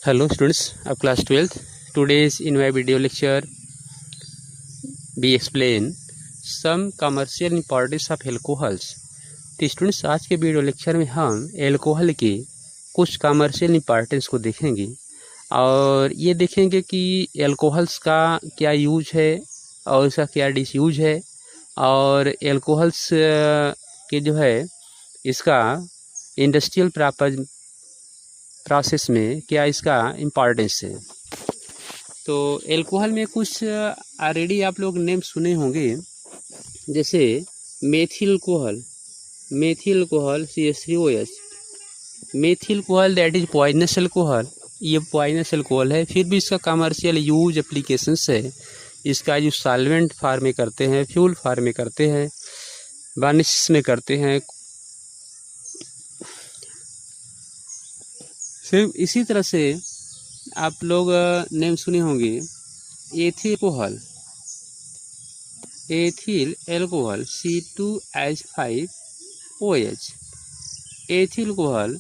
Hello students of class 12th. Today's in my video lecture we explain some commercial importance of alcohols. तो students आज के video lecture में हम alcohol के कुछ कमर्शियल इंपॉर्टेंस को देखेंगे और ये देखेंगे कि एल्कोहल्स का क्या यूज है और इसका क्या डिसयूज है और एल्कोहल्स के जो है इसका इंडस्ट्रियल प्रोसेस में क्या इसका इम्पॉर्टेंस है। तो एल्कोहल में कुछ ऑलरेडी आप लोग नेम सुने होंगे, जैसे methyl alcohol CH3OH, methyl alcohol that is poisonous alcohol. ये पॉइजनस अल्कोहल है, फिर भी इसका कमर्शियल यूज एप्लीकेशंस है। इसका यूज सॉल्वेंट फार्म में करते हैं, फ्यूल फार्म में करते हैं, वार्निश में करते हैं। फिर इसी तरह से आप लोग नेम सुने होंगे ethyl alcohol C2H5OH, ethyl alcohol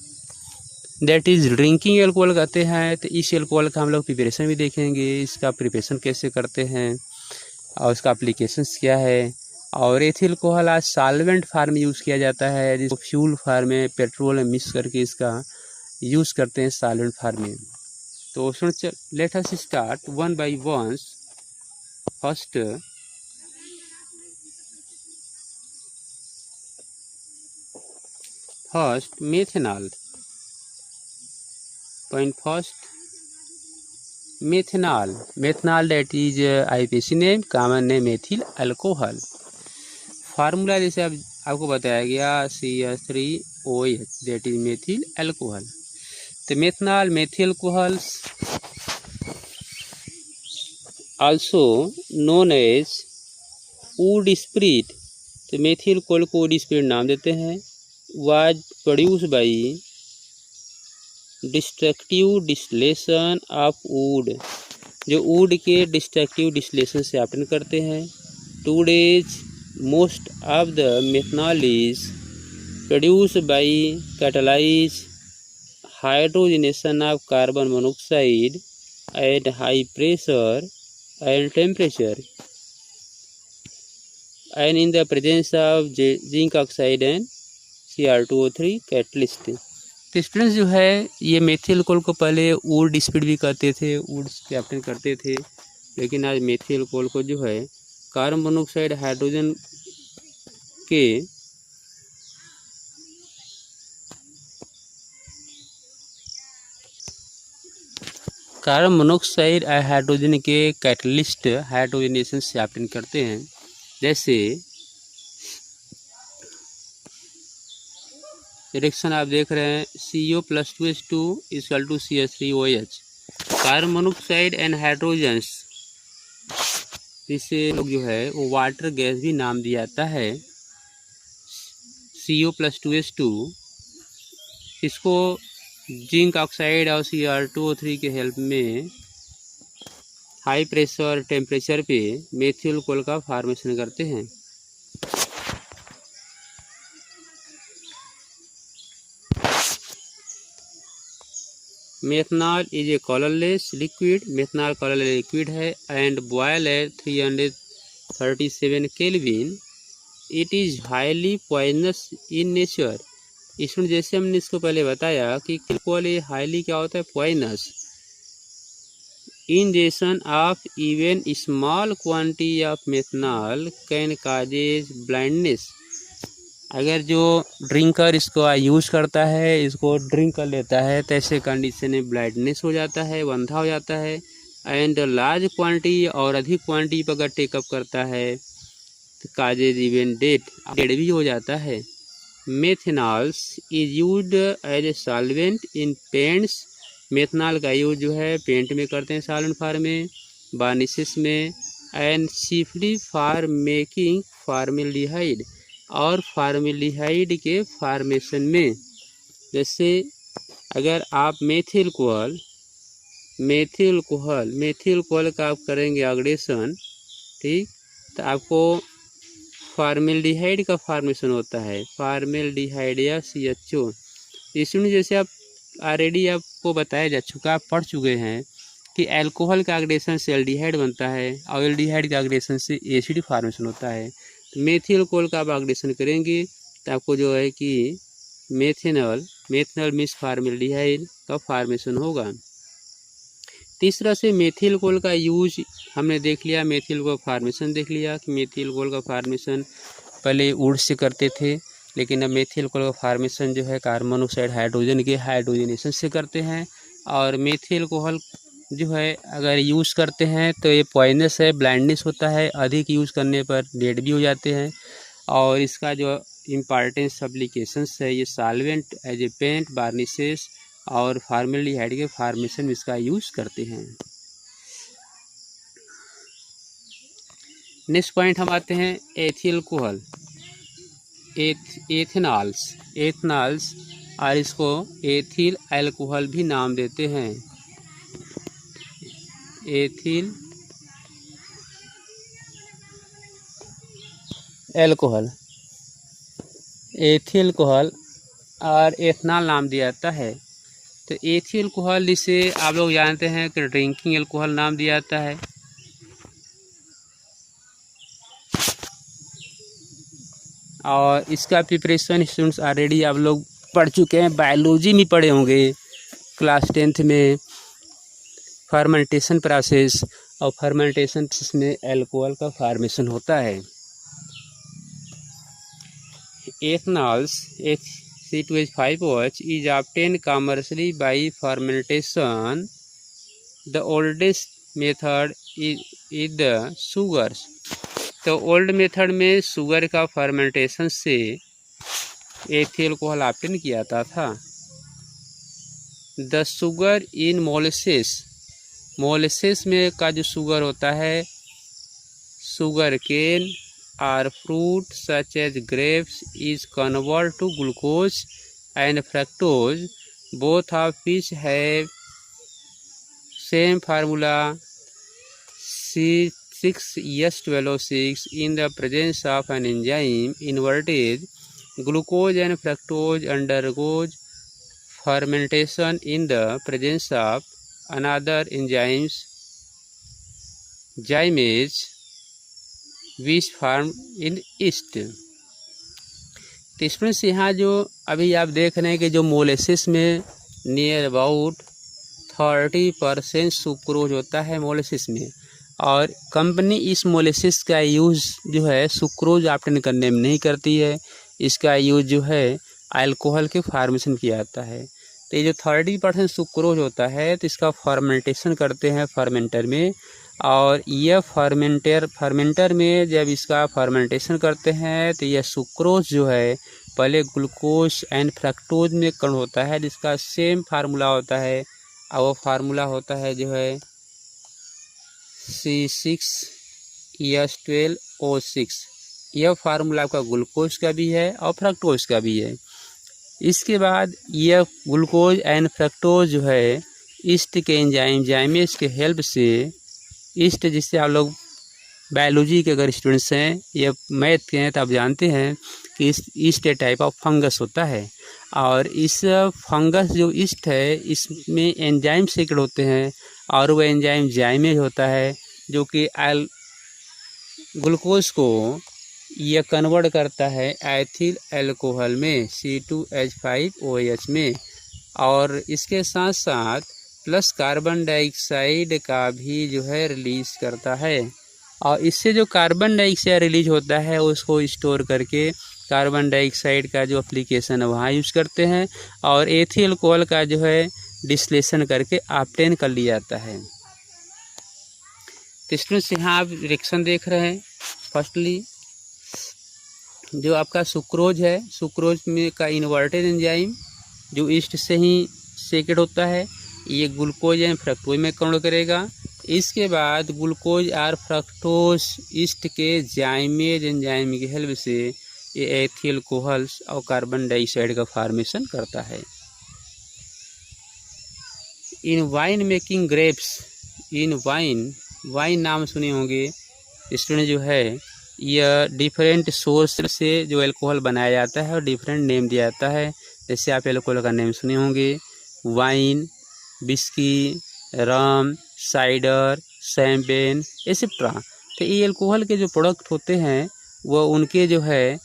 that is drinking alcohol कहते हैं। तो इस अल्कोहल का हम लोग प्रिपरेशन भी देखेंगे, इसका प्रिपरेशन कैसे करते हैं और इसका एप्लीकेशंस क्या है। और एथिल अल्कोहल आज सॉल्वेंट फार्म में यूज़ किया जाता है, जिसको फ्यूल फार्म में पेट्रोल में मिक्स करके इसका यूज़ करते हैं सॉल्वेंट फार्म में। तो let us start one by one. First methanol. Point first methanol that is IPC name, common name methyl alcohol. Formula जैसे आपको बताया गया CH3OH that is methyl alcohol. तो methanol methyl alcohol also known as wood spirit. तो methyl alcohol को would spirit नाम देते हैं। Was produce by destructive distillation of would, जो वुड के डिस्ट्रक्टिव डिस्टिलेशन से ऑब्टेन करते हैं। Today's most of the methanol is produce by catalyse hydrogenation of carbon monoxide at high pressure and temperature and in the presence of zinc oxide and Cr2O3 catalyst। तो students जो है ये methyl alcohol को पहले would spirit भी कहते थे, would captain करते थे, लेकिन आज मेथिल अल्कोहल को जो है कार्बन मोनोऑक्साइड हाइड्रोजन के कार्बन मोनोऑक्साइड हाइड्रोजन के कैटलिस्ट हाइड्रोजनेशन से ऑब्टेन करते हैं। जैसे रिएक्शन आप देख रहे हैं CO+2H2 = CH3OH, carbon monoxide and hydrogens, इसे लोग जो है वो वाटर गैस भी नाम दिया जाता है। CO+2H2 इसको जिंक ऑक्साइड और Cr2O3 के हेल्प में हाई प्रेशर टेम्परेचर पे मेथिल अल्कोहल का फॉर्मेशन करते हैं। Methanol is a colourless liquid, methanol colourless liquid है and boil at 337 kelvin. It is highly poisonous in nature. इसमें जैसे हमने इसको पहले बताया कि अल्कोहल हाईली क्या होता है, poisonous. Injection of even small quantity of methanol can causes blindness. अगर जो ड्रिंकर इसको यूज़ करता है, इसको ड्रिंक कर लेता है, तो ऐसे कंडीशन में ब्लाइंडनेस हो जाता है, अंधा हो जाता है। एंड लार्ज क्वांटिटी और अधिक क्वांटिटी पर अगर टेकअप करता है तो काजेज इवन डेड भी हो जाता है। Methanols is used as a solvent in paints. Methanol का यूज जो है पेंट में करते हैं, सॉल्वेंट फार्म में, वार्निशेस में, and chiefly for making formaldehyde, और फॉर्मेल्डिहाइड के फॉर्मेशन में। जैसे अगर आप मेथिल अल्कोहल का आप करेंगे ऑक्सीडेशन, ठीक, तो आपको फॉर्मेल्डिहाइड का फॉर्मेशन होता है, फॉर्मेल्डिहाइड या CHO। इसमें जैसे आप ऑलरेडी आपको बताया जा चुका, आप पढ़ चुके हैं कि अल्कोहल का ऑक्सीडेशन से एल्डिहाइड बनता है और एल्डिहाइड का ऑक्सीडेशन से एसिड फॉर्मेशन होता है। तो मेथिल अल्कोहल का आप ऑक्सीडेशन करेंगे तो आपको जो है कि मेथनॉल मिक्स फॉर्मेल्डिहाइड का फॉर्मेशन होगा। तीसरा से मेथिल अल्कोहल का यूज हमने देख लिया, मेथिल अल्कोहल फॉर्मेशन देख लिया कि मेथिल अल्कोहल का फॉर्मेशन पहले वुड से करते थे, लेकिन अब मेथिल अल्कोहल का फॉर्मेशन जो है कार्बन मोनोऑक्साइड हाइड्रोजन के हाइड्रोजनेशन से करते हैं। और मेथिल अल्कोहल जो है अगर यूज़ करते हैं तो ये पॉइजनस है, ब्लाइंडनेस होता है, अधिक यूज़ करने पर डेड भी हो जाते हैं। और इसका जो इम्पॉर्टेंस एप्लीकेशंस है, ये solvent as a paint, varnishes और फॉर्मेल्डिहाइड के फॉर्मेशन में इसका यूज़ करते हैं। नेक्स्ट पॉइंट हम आते हैं एथिल अल्कोहल, एथेनॉल्स और इसको एथिल अल्कोहल भी नाम देते हैं। एथिल अल्कोहल और एथनॉल नाम दिया जाता है। तो एथिल अल्कोहल जिसे आप लोग जानते हैं कि ड्रिंकिंग अल्कोहल नाम दिया जाता है। और इसका प्रिपरेशन स्टूडेंट्स ऑलरेडी आप लोग पढ़ चुके हैं, बायोलॉजी में पढ़े होंगे क्लास 10th में, फर्मेंटेशन प्रोसेस, और फर्मेंटेशन प्रोसेस में अल्कोहल का फॉर्मेशन होता है। एथनॉल्स C2H5OH is obtained commercially by fermentation. The oldest method is the sugars. तो ओल्ड मेथड में शुगर का फर्मेंटेशन से एथिल अल्कोहल ऑब्टेन किया जाता था। द शुगर इन मोलेसेस में का जो शुगर होता है, शुगर केन और fruit such as grapes is convert to glucose and fructose, both of which have same formula C6H12O6 in the presence of an enzyme invertase. Glucose and fructose undergoes fermentation in the presence of another enzymes, zymes, which form in yeast. तो students यहाँ जो अभी आप देख रहे हैं कि जो मोलेसिस में नियर अबाउट 30% सुक्रोज होता है मोलेसिस में, और कंपनी इस मोलेसिस का यूज़ जो है सुक्रोज ऑब्टेन करने में नहीं करती है, इसका यूज़ जो है अल्कोहल के फार्मेशन किया जाता है। तो ये जो 30% सुक्रोज होता है तो इसका फर्मेंटेशन करते हैं फर्मेंटर में, और यह फर्मेंटर में जब इसका फर्मेंटेशन करते हैं तो यह सुक्रोज जो है पहले ग्लूकोज एंड फ्रक्टोज में कन्वर्ट होता है, जिसका सेम फार्मूला होता है, और वो फार्मूला होता है जो है C6H12O6। यह फार्मूला आपका ग्लूकोज का भी है और फ्रक्टोज का भी है। इसके बाद यह ग्लूकोज एंड फ्रक्टोज जो है ईस्ट के एंजाइम जाइमेज के हेल्प से, ईस्ट जिससे आप लोग बायोलॉजी के अगर स्टूडेंट्स हैं या मैथ के हैं तो आप जानते हैं कि east A type of fungus होता है, और इस फंगस जो ईस्ट है इसमें एंजाइम सीक्रेट होते हैं, और वह एंजाइम जाइमेज होता है जो कि ग्लूकोज को यह कन्वर्ट करता है एथिल अल्कोहल में, C2H5OH में, और इसके साथ साथ प्लस कार्बन डाइऑक्साइड का भी जो है रिलीज करता है, और इससे जो कार्बन डाइऑक्साइड रिलीज होता है उसको स्टोर करके कार्बन डाइऑक्साइड का जो एप्लीकेशन है वहाँ यूज़ करते हैं, और एथिल अल्कोहल का जो है डिस्टिलेशन करके ऑब्टेन कर लिया जाता है। तो स्टूडेंट्स यहाँ आप रिएक्शन देख रहे हैं। फर्स्टली जो आपका सुक्रोज है, सुक्रोज में का इन्वर्टेड एंजाइम जो ईस्ट से ही सेकेट होता है, ये ग्लूकोज एंड फ्रक्टोज में कन्वर्ट करेगा। इसके बाद ग्लूकोज और फ्रक्टोज ईस्ट के जाइमेज एंजाइम की हेल्प से ये एथिल अल्कोहल और कार्बन डाइऑक्साइड का फॉर्मेशन करता है। इन वाइन मेकिंग ग्रेप्स, इन वाइन नाम सुने होंगे स्टूडेंट, जो है यह डिफरेंट सोर्स से जो अल्कोहल बनाया जाता है और डिफरेंट नेम दिया जाता है। जैसे आप अल्कोहल का नेम सुने होंगे वाइन, विस्की, रम, साइडर, शैम्पेन एक्सेट्रा। तो ये अल्कोहल के जो प्रोडक्ट होते हैं वो उनके जो है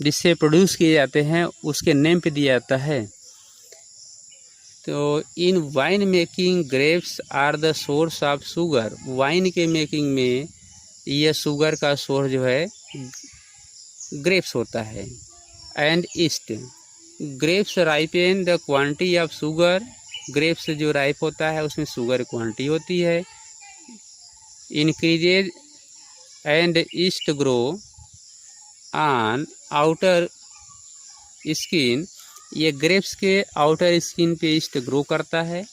जिससे प्रोड्यूस किए जाते हैं उसके नेम पे दिया जाता है। तो in wine making grapes are the source of sugar. Wine के मेकिंग में यह शुगर का सोर्स जो है ग्रेप्स होता है। And east, grapes ripen the quantity of sugar. Grapes जो राइप होता है उसमें शुगर क्वांटिटी होती है। Increases and east grow on outer skin. ये ग्रेप्स के आउटर स्किन पे ईस्ट ग्रो करता है।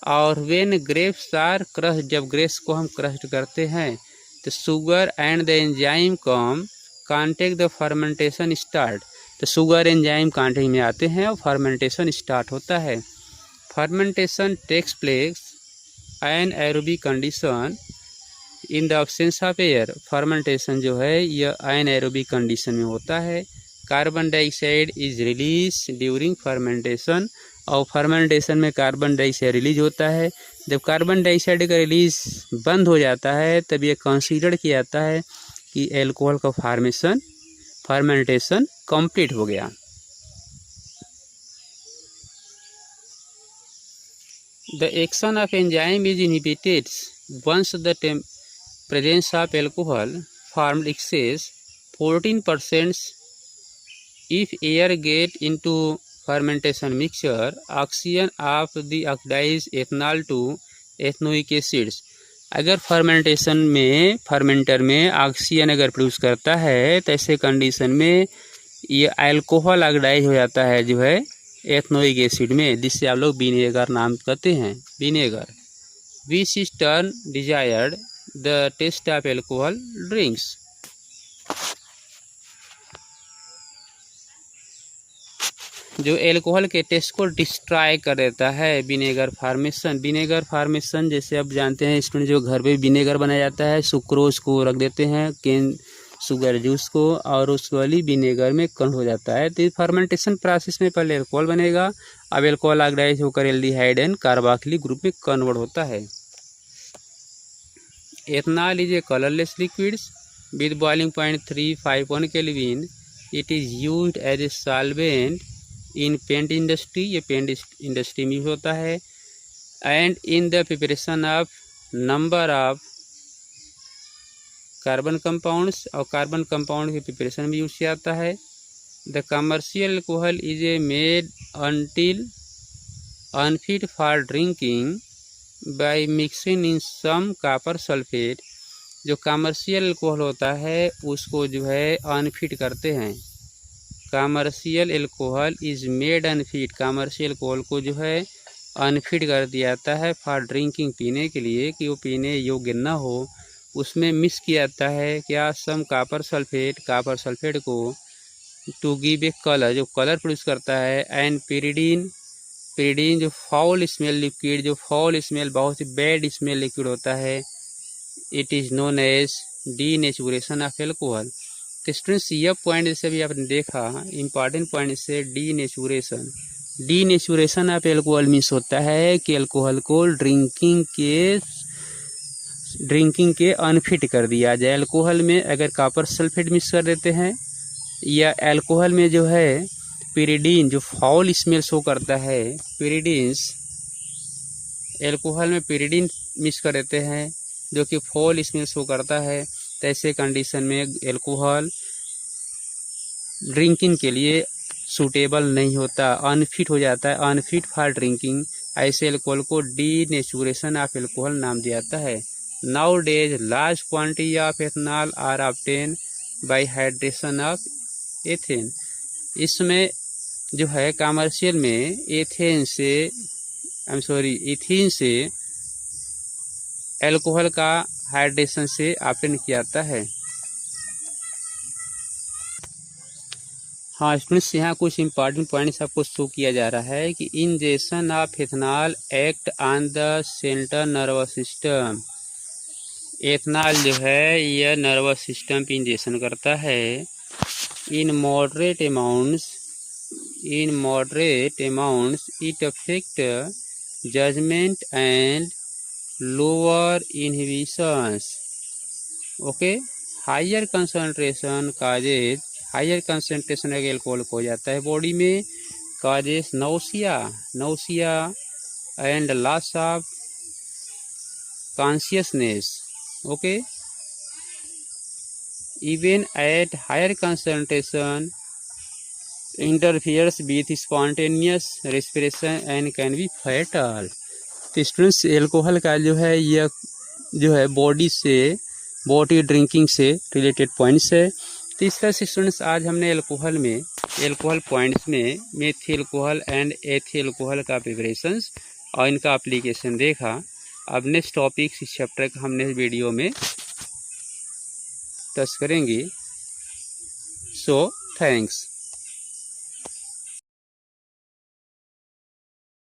और व्हेन ग्रेप्स आर क्रश, जब ग्रेप्स को हम क्रश करते हैं तो sugar and the enzyme come contact the fermentation start. तो शुगर एंजाइम कांटेक्ट में आते हैं और फर्मेंटेशन स्टार्ट होता है। Fermentation takes place anaerobic condition in the absence of air. Fermentation जो है यह एन एरोबिक कंडीशन में होता है। Carbon dioxide is release during fermentation. और फर्मेंटेशन में कार्बन डाइऑक्साइड रिलीज होता है। जब कार्बन डाइऑक्साइड का रिलीज बंद हो जाता है तब यह कंसीडर किया जाता है कि एल्कोहल का फर्मेंटेशन कंप्लीट हो गया। The action of enzyme is inhibited once the presence of alcohol formed excess 14%. If air get into fermentation mixture, oxidation of the oxidized ethanol to ethanoic acids। अगर fermenter में oxygen अगर produce करता है तो ऐसे condition में ये alcohol oxidise हो जाता है जो है एथनोइक एसिड में, जिससे आप लोग विनेगर नाम कहते हैं, vinegar. Which is turn desired the taste of alcohol drinks. जो एल्कोहल के टेस्ट को डिस्ट्रॉय कर देता है विनेगर फार्मेशन। विनेगर फार्मेशन जैसे आप जानते हैं स्टूडेंट, जो घर पे विनेगर बनाया जाता है, सुक्रोज को रख देते हैं केन शुगर जूस को और उसको वाली विनेगर में कन्वर्ट हो जाता है। तो फर्मेंटेशन प्रोसेस में पहले एल्कोहल बनेगा, अब एल्कोहल ऑक्सीडाइज होकर एल्डिहाइड एंड कार्बोक्सिलिक ग्रुप में कन्वर्ट होता है। Ethanol is a colourless liquids with boiling point 351 kelvin. It is used as a solvent in paint industry. ये पेंट इंडस्ट्री में यूज होता है। And in the preparation of number of carbon compounds, और carbon compound के preparation में use किया जाता है। The commercial alcohol is a made until unfit for drinking bye mixing in some copper sulphate. जो कमर्शियल एल्कोहल होता है उसको जो है अनफिट करते हैं। Commercial alcohol is made unfit, commercial alcohol को जो है अनफिट कर दिया जाता है फॉर ड्रिंकिंग, पीने के लिए, कि वो पीने योग्य न हो। उसमें मिक्स किया जाता है क्या, some copper sulphate, copper sulphate को टू गिव ए कलर, जो कलर प्रोड्यूस करता है। एंड पिरिडीन, पिरिडीन जो फाउल स्मेल लिक्विड, जो फाउल स्मेल बहुत ही बैड स्मेल लिक्विड होता है, it is known as denaturation of alcohol. तो स्टूडेंट्स यह पॉइंट जैसे भी आपने देखा इंपॉर्टेंट पॉइंट से denaturation, denaturation of alcohol means होता है कि एल्कोहल को ड्रिंकिंग के अनफिट कर दिया जाए। एल्कोहल में अगर कॉपर सल्फेट मिक्स कर देते हैं या एल्कोहल में जो है पिरिडीन जो फाउल स्मेल शो करता है, पिरिडीन्स, एल्कोहल में पिरिडीन मिक्स कर देते हैं जो कि फाउल स्मेल शो करता है, तो ऐसे कंडीशन में एल्कोहल ड्रिंकिंग के लिए सूटेबल नहीं होता, अनफिट हो जाता है, अनफिट फॉर ड्रिंकिंग। ऐसे एल्कोहल को डीनेचुरेशन ऑफ एल्कोहल नाम दिया जाता है। Nowadays, large quantity of ethanol are obtained by hydration of ethane। इसमें जो है कमर्शियल में एथेन से एल्कोहल का हाइड्रेशन से ऑब्टेन किया जाता है। हाँ स्टूडेंट्स, यहाँ कुछ इंपॉर्टेंट पॉइंट्स आपको शो किया जा रहा है कि injection of ethanol act on the central nervous system. Ethanol जो है यह नर्वस सिस्टम पे इंजेक्शन करता है। In moderate amounts in moderate amounts, it affects judgment and lower inhibitions. Okay, higher concentration causes, higher concentration अगर alcohol हो जाता है बॉडी में, causes nausea and loss of consciousness. Okay, even at higher concentration interferes with spontaneous respiration and can be fatal. तो students alcohol का जो है यह जो है बॉडी ड्रिंकिंग से रिलेटेड पॉइंट्स है। तो इस तरह से स्टूडेंट्स आज हमने एल्कोहल पॉइंट्स में methyl alcohol and ethyl alcohol का प्रिपरेशंस और इनका एप्लीकेशन देखा। अब नेक्स्ट टॉपिक इस चैप्टर का हमने वीडियो में टच करेंगे। So thanks.